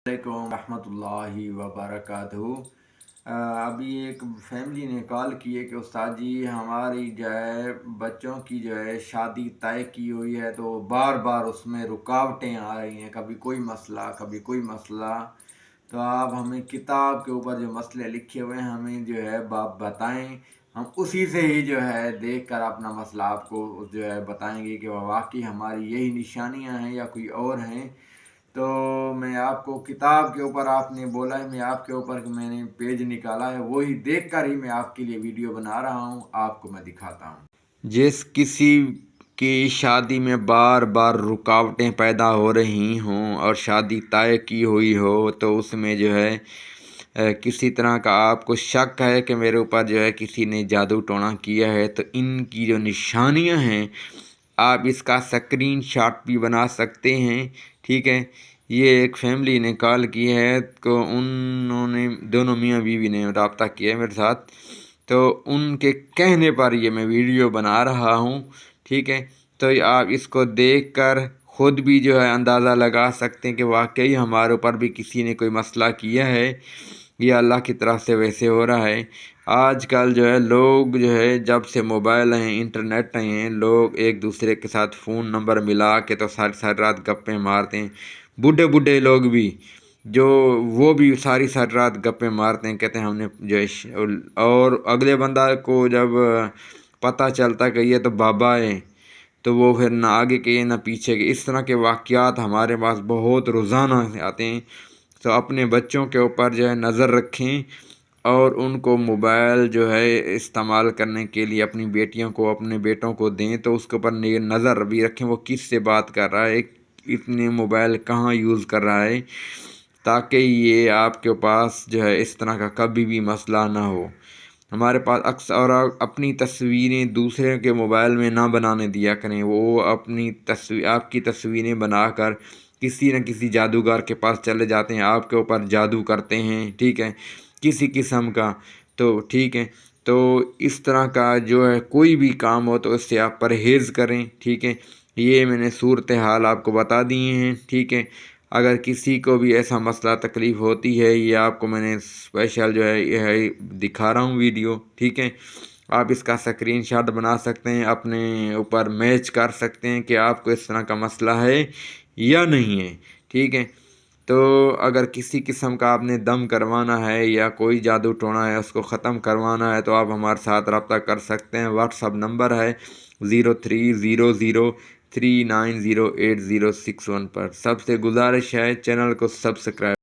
علیکم ورحمۃ اللہ وبرکاتہ۔ ابھی ایک فیملی نے کال کی ہے کہ استاد جی ہماری جو ہے بچوں کی جو ہے شادی طے کی ہوئی ہے تو بار بار اس میں رکاوٹیں آ رہی ہیں، کبھی کوئی مسئلہ کبھی کوئی مسئلہ، تو آپ ہمیں کتاب کے اوپر جو مسئلے لکھے ہوئے ہیں ہمیں جو ہے باپ بتائیں، ہم اسی سے ہی جو ہے دیکھ کر اپنا مسئلہ آپ کو جو ہے بتائیں گے کہ واقعی ہماری یہی نشانیاں ہیں یا کوئی اور ہیں۔ تو میں آپ کو کتاب کے اوپر آپ نے بولا ہے، میں آپ کے اوپر میں نے پیج نکالا ہے، وہی دیکھ کر ہی میں آپ کے لیے ویڈیو بنا رہا ہوں، آپ کو میں دکھاتا ہوں۔ جس کسی کی شادی میں بار بار رکاوٹیں پیدا ہو رہی ہوں اور شادی طے کی ہوئی ہو تو اس میں جو ہے کسی طرح کا آپ کو شک ہے کہ میرے اوپر جو ہے کسی نے جادو ٹونا کیا ہے، تو ان کی جو نشانیاں ہیں آپ اس کا اسکرین شاٹ بھی بنا سکتے ہیں، ٹھیک ہے۔ یہ ایک فیملی نے کال کی ہے تو انہوں نے دونوں میاں بیوی نے رابطہ کیا ہے میرے ساتھ، تو ان کے کہنے پر یہ میں ویڈیو بنا رہا ہوں، ٹھیک ہے۔ تو آپ اس کو دیکھ کر خود بھی جو ہے اندازہ لگا سکتے ہیں کہ واقعی ہمارے اوپر بھی کسی نے کوئی مسئلہ کیا ہے یا اللہ کی طرف سے ویسے ہو رہا ہے۔ آج کل جو ہے لوگ جو ہے جب سے موبائل ہیں، انٹرنیٹ ہیں، لوگ ایک دوسرے کے ساتھ فون نمبر ملا کے تو ساری ساری رات گپیں مارتے ہیں۔ بوڑھے لوگ بھی جو وہ بھی ساری رات گپیں مارتے ہیں، کہتے ہیں ہم نے جو ہے اور اگلے بندہ کو جب پتہ چلتا کہ یہ تو بابا ہے تو وہ پھر نہ آگے کے نہ پیچھے کے، اس طرح کے واقعات ہمارے پاس بہت روزانہ آتے ہیں۔ تو اپنے بچوں کے اوپر جو ہے نظر رکھیں اور ان کو موبائل جو ہے استعمال کرنے کے لیے اپنی بیٹیوں کو اپنے بیٹوں کو دیں تو اس کے اوپر نظر بھی رکھیں وہ کس سے بات کر رہا ہے، اتنے موبائل کہاں یوز کر رہا ہے، تاکہ یہ آپ کے پاس جو ہے اس طرح کا کبھی بھی مسئلہ نہ ہو۔ ہمارے پاس اکثر اپنی تصویریں دوسرے کے موبائل میں نہ بنانے دیا کریں، وہ اپنی آپ کی تصویریں بنا کر کسی نہ کسی جادوگر کے پاس چلے جاتے ہیں، آپ کے اوپر جادو کرتے ہیں، ٹھیک ہے، کسی قسم کا، تو ٹھیک ہے۔ تو اس طرح کا جو ہے کوئی بھی کام ہو تو اس سے آپ پرہیز کریں، ٹھیک ہے۔ یہ میں نے صورتحال آپ کو بتا دیے ہیں، ٹھیک ہے۔ اگر کسی کو بھی ایسا مسئلہ تکلیف ہوتی ہے یہ آپ کو میں نے اسپیشل جو ہے یہ دکھا رہا ہوں ویڈیو، ٹھیک ہے۔ آپ اس کا اسکرین شاٹ بنا سکتے ہیں، اپنے اوپر میچ کر سکتے ہیں کہ آپ کو اس طرح کا مسئلہ ہے یا نہیں ہے، ٹھیک ہے۔ تو اگر کسی قسم کا آپ نے دم کروانا ہے یا کوئی جادو ٹونا ہے اس کو ختم کروانا ہے تو آپ ہمارے ساتھ رابطہ کر سکتے ہیں۔ واٹس اپ نمبر ہے 0300390806 پر۔ سب سے گزارش ہے چینل کو سبسکرائب